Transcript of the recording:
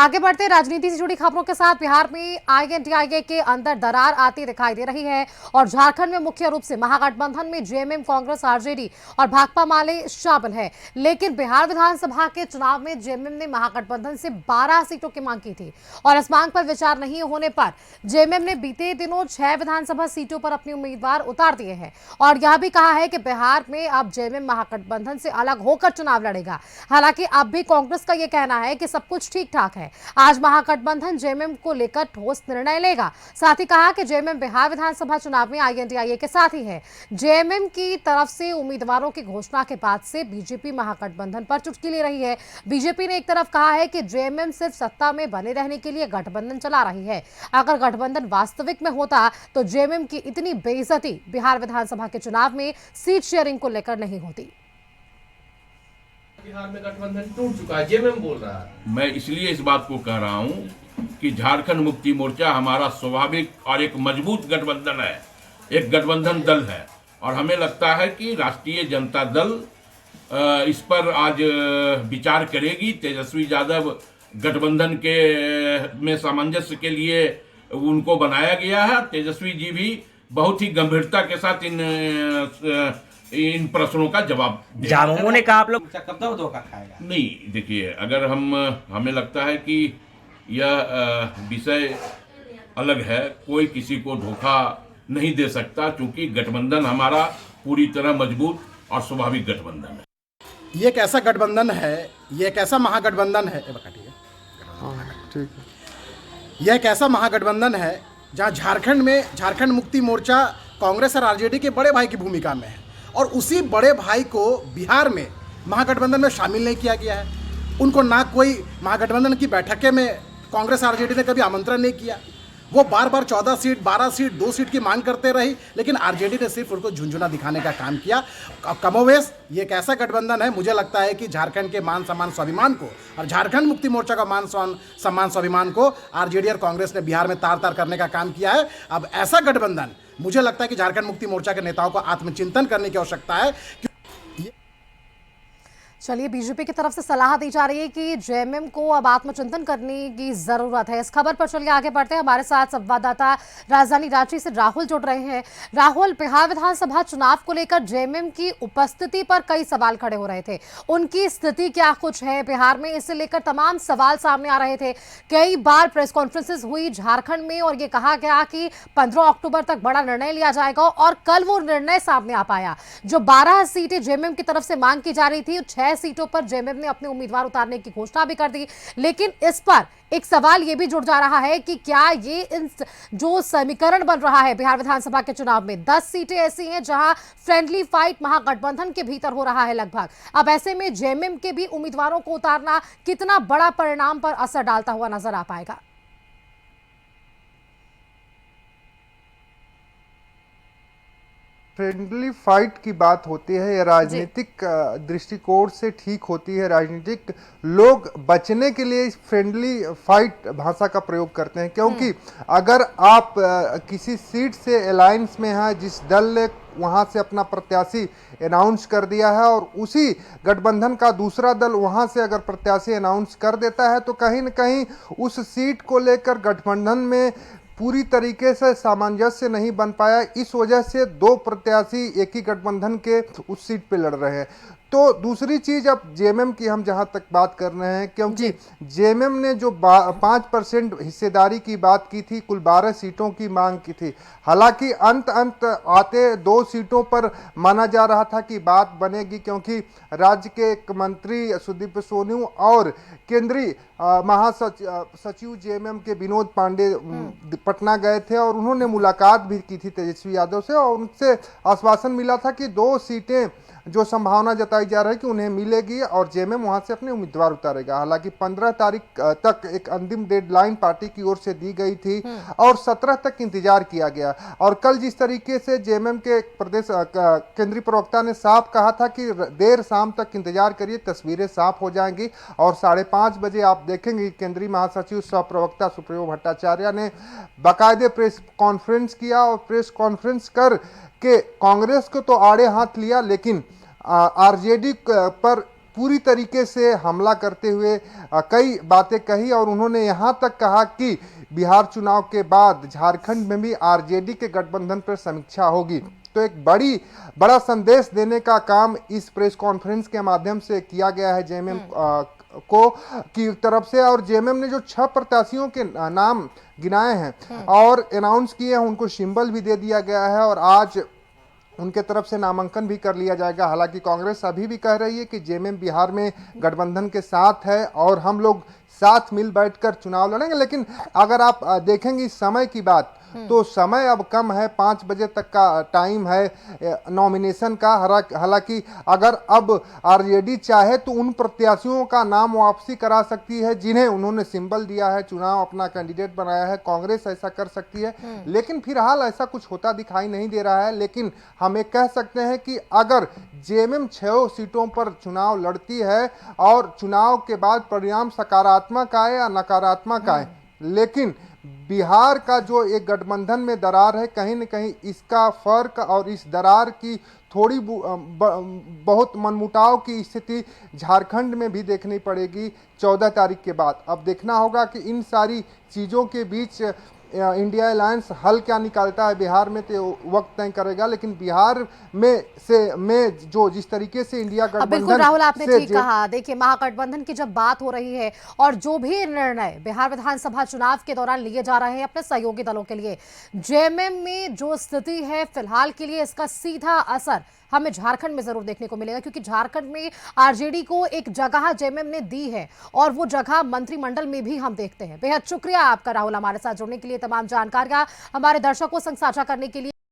आगे बढ़ते राजनीति से जुड़ी खबरों के साथ बिहार में आईएनडीआईए के अंदर दरार आती दिखाई दे रही है और झारखंड में मुख्य रूप से महागठबंधन में जेएमएम, कांग्रेस, आरजेडी और भाकपा माले शामिल है। लेकिन बिहार विधानसभा के चुनाव में जेएमएम ने महागठबंधन से 12 सीटों की मांग की थी और इस मांग पर विचार नहीं होने पर जेएमएम ने बीते दिनों 6 विधानसभा सीटों पर अपने उम्मीदवार उतार दिए हैं और यह भी कहा है कि बिहार में अब जेएमएम महागठबंधन से अलग होकर चुनाव लड़ेगा। हालांकि अब भी कांग्रेस का यह कहना है कि सब कुछ ठीक ठाक है। आज महागठबंधन जेएमएम को लेकर ठोस निर्णय लेगा। साथ ही कहा कि जेएमएम बिहार विधानसभा चुनाव में आईएनडीआईए के साथ ही है। जेएमएम की तरफ से उम्मीदवारों की घोषणा के बाद से बीजेपी महागठबंधन पर चुटकी ले रही है। बीजेपी ने एक तरफ कहा है कि जेएमएम सिर्फ सत्ता में बने रहने के लिए गठबंधन चला रही है। अगर गठबंधन वास्तविक में होता तो जेएमएम की इतनी बेइज्जती बिहार विधानसभा के चुनाव में सीट शेयरिंग को लेकर नहीं होती। बिहार में गठबंधन टूट चुका है, जेएमएम बोल रहा है। मैं इसलिए इस बात को कह रहा हूं कि झारखंड मुक्ति मोर्चा हमारा स्वाभाविक और एक मजबूत गठबंधन है, एक गठबंधन दल है और हमें लगता है कि राष्ट्रीय जनता दल इस पर आज विचार करेगी। तेजस्वी यादव गठबंधन के में सामंजस्य के लिए उनको बनाया गया है। तेजस्वी जी भी बहुत ही गंभीरता के साथ इन प्रश्नों का जवाब झामुमो ने कहा आप लोग कब तक धोखा खाएगा? नहीं, देखिए, अगर हमें लगता है कि यह विषय अलग है, कोई किसी को धोखा नहीं दे सकता क्योंकि गठबंधन हमारा पूरी तरह मजबूत और स्वाभाविक गठबंधन है। ये एक ऐसा गठबंधन है, ये एक ऐसा महागठबंधन है, ठीक है, यह एक ऐसा महागठबंधन है जहां झारखंड मुक्ति मोर्चा कांग्रेस और आरजेडी के बड़े भाई की भूमिका में है और उसी बड़े भाई को बिहार में महागठबंधन में शामिल नहीं किया गया है। उनको ना कोई महागठबंधन की बैठकें में कांग्रेस आरजेडी ने कभी आमंत्रण नहीं किया। वो बार बार 14 सीट, 12 सीट, 2 सीट की मांग करते रही, लेकिन आरजेडी ने सिर्फ उनको झुंझुना दिखाने का काम किया। कमोवेश ये एक ऐसा गठबंधन है, मुझे लगता है कि झारखंड के मान सम्मान स्वाभिमान को और झारखंड मुक्ति मोर्चा का मान सम्मान स्वाभिमान को आरजेडी और कांग्रेस ने बिहार में तार तार करने का काम किया है। अब ऐसा गठबंधन मुझे लगता है कि झारखंड मुक्ति मोर्चा के नेताओं को आत्मचिंतन करने की आवश्यकता है। चलिए, बीजेपी की तरफ से सलाह दी जा रही है कि जेएमएम को अब आत्मचिंतन करने की जरूरत है। इस खबर पर चलिए आगे बढ़ते हैं। हमारे साथ संवाददाता राजधानी रांची से राहुल जुड़ रहे हैं। राहुल, बिहार विधानसभा चुनाव को लेकर जेएमएम की उपस्थिति पर कई सवाल खड़े हो रहे थे। उनकी स्थिति क्या कुछ है बिहार में, इसे लेकर तमाम सवाल सामने आ रहे थे। कई बार प्रेस कॉन्फ्रेंसेस हुई झारखंड में और ये कहा गया कि 15 अक्टूबर तक बड़ा निर्णय लिया जाएगा और कल वो निर्णय सामने आ पाया। जो 12 सीटें जेएमएम की तरफ से मांग की जा रही थी, 6 सीटों पर जेएमएम ने अपने उम्मीदवार उतारने की घोषणा भी कर दी। लेकिन इस पर एक सवाल यह भी जुड़ जा रहा है कि क्या ये जो समीकरण बन रहा है बिहार विधानसभा के चुनाव में, 10 सीटें ऐसी हैं जहां फ्रेंडली फाइट महागठबंधन के भीतर हो रहा है लगभग। अब ऐसे में जेएमएम के भी उम्मीदवारों को उतारना कितना बड़ा परिणाम पर असर डालता हुआ नजर आ पाएगा? फ्रेंडली फाइट की बात होती है, या राजनीतिक दृष्टिकोण से ठीक होती है। राजनीतिक लोग बचने के लिए फ्रेंडली फाइट भाषा का प्रयोग करते हैं, क्योंकि अगर आप किसी सीट से अलायंस में हैं, जिस दल ने वहां से अपना प्रत्याशी अनाउंस कर दिया है और उसी गठबंधन का दूसरा दल वहां से अगर प्रत्याशी अनाउंस कर देता है, तो कहीं न कहीं उस सीट को लेकर गठबंधन में पूरी तरीके से सामंजस्य नहीं बन पाया। इस वजह से 2 प्रत्याशी एक ही गठबंधन के उस सीट पे लड़ रहे हैं। तो दूसरी चीज, अब जेएमएम की हम जहां तक बात कर रहे हैं, क्योंकि जेएमएम ने जो 5% हिस्सेदारी की बात की थी, कुल 12 सीटों की मांग की थी। हालांकि अंत आते 2 सीटों पर माना जा रहा था कि बात बनेगी, क्योंकि राज्य के एक मंत्री सुदीप सोनू और केंद्रीय महासचिव जेएमएम के विनोद पांडे पटना गए थे और उन्होंने मुलाकात भी की थी तेजस्वी यादव से और उनसे आश्वासन मिला था कि 2 सीटें जो संभावना जताई जा रही है कि उन्हें मिलेगी और जेएमएम वहां से अपने उम्मीदवार उतारेगा। हालांकि 15 तारीख तक एक अंतिम डेडलाइन पार्टी की ओर से दी गई थी और 17 तक इंतजार किया गया। और कल जिस तरीके से जेएमएम के प्रदेश केंद्रीय प्रवक्ता ने साफ कहा था कि देर शाम तक इंतजार करिए, तस्वीरें साफ हो जाएंगी और 5:30 बजे आप देखेंगे केंद्रीय महासचिव सह प्रवक्ता सुप्रियो भट्टाचार्य ने बाकायदे प्रेस कॉन्फ्रेंस किया और प्रेस कॉन्फ्रेंस कर के कांग्रेस को तो आड़े हाथ लिया, लेकिन आरजेडी पर पूरी तरीके से हमला करते हुए कई बातें कही और उन्होंने यहाँ तक कहा कि बिहार चुनाव के बाद झारखंड में भी आरजेडी के गठबंधन पर समीक्षा होगी। तो एक बड़ा संदेश देने का काम इस प्रेस कॉन्फ्रेंस के माध्यम से किया गया है जेएमएम को की तरफ से। और जेएमएम ने जो 6 प्रत्याशियों के नाम गिनाए हैं और अनाउंस किए हैं, उनको सिंबल भी दे दिया गया है और आज उनके तरफ से नामांकन भी कर लिया जाएगा। हालांकि कांग्रेस अभी भी कह रही है कि जेएमएम बिहार में गठबंधन के साथ है और हम लोग साथ मिल बैठकर चुनाव लड़ेंगे। लेकिन अगर आप देखेंगे समय की बात, तो समय अब कम है, 5 बजे तक का टाइम है नॉमिनेशन का। हालांकि अगर अब आरजेडी चाहे तो उन प्रत्याशियों का नाम वापसी करा सकती है जिन्हें उन्होंने सिंबल दिया है, चुनाव अपना कैंडिडेट बनाया है। कांग्रेस ऐसा कर सकती है, लेकिन फिलहाल ऐसा कुछ होता दिखाई नहीं दे रहा है। लेकिन हम ये कह सकते हैं कि अगर जेएमएम 6 सीटों पर चुनाव लड़ती है और चुनाव के बाद परिणाम सकारात्मक आए या नकारात्मक आए, लेकिन बिहार का जो एक गठबंधन में दरार है, कहीं न कहीं इसका फर्क और इस दरार की थोड़ी बहुत मनमुटाव की स्थिति झारखंड में भी देखनी पड़ेगी 14 तारीख के बाद। अब देखना होगा कि इन सारी चीज़ों के बीच इंडिया अलायंस हल क्या निकालता है बिहार में, तो वक्त तय करेगा। लेकिन बिहार में जो जिस तरीके से इंडिया गठबंधन, बिल्कुल राहुल, आपने ठीक कहा। देखिए, महागठबंधन की जब बात हो रही है और जो भी निर्णय बिहार विधानसभा चुनाव के दौरान लिए जा रहे हैं अपने सहयोगी दलों के लिए, जेएमएम में जो स्थिति है फिलहाल के लिए, इसका सीधा असर हमें झारखंड में जरूर देखने को मिलेगा, क्योंकि झारखंड में आरजेडी को एक जगह जेएमएम ने दी है और वो जगह मंत्रिमंडल में भी हम देखते हैं। बेहद शुक्रिया आपका राहुल, हमारे साथ जुड़ने के लिए, तमाम जानकारियां हमारे दर्शकों संग साझा करने के लिए।